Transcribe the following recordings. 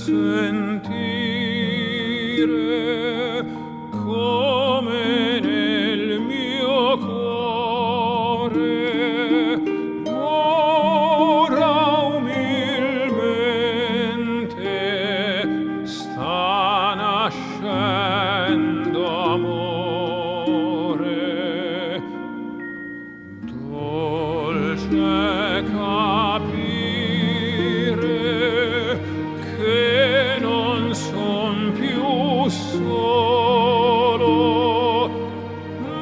sentire come nel mio cuore ora umilmente sta nascendo amore. Dolce capire che non son più solo,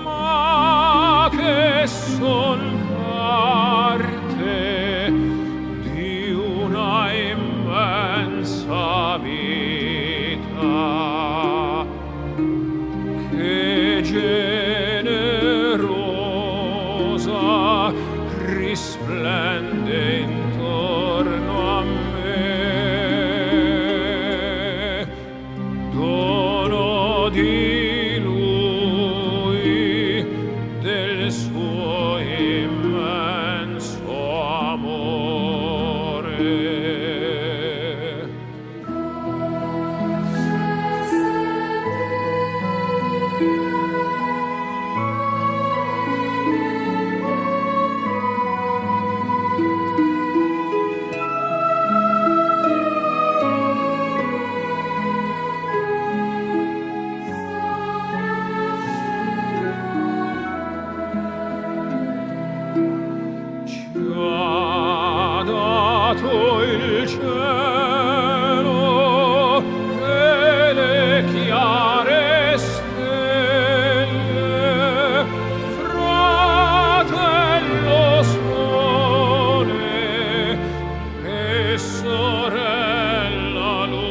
ma che son parte di una immensa vita che generosa risplende intorno a me, dono di lui, del suo immenso amore. Ci ha dato il cielo e le chiare stelle, fratello sole e sorella luna,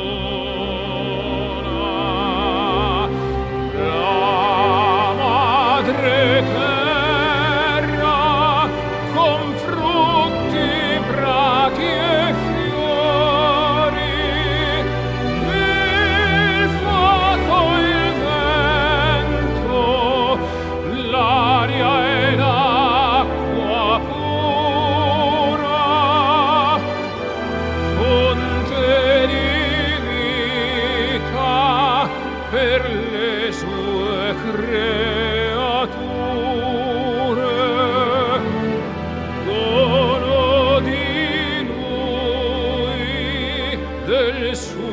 la madre terra con frutti, prati e fiori, il fuoco, il vento, l'aria e l'acqua pura, fonte di vita per le sue creature, dono di lui, del suo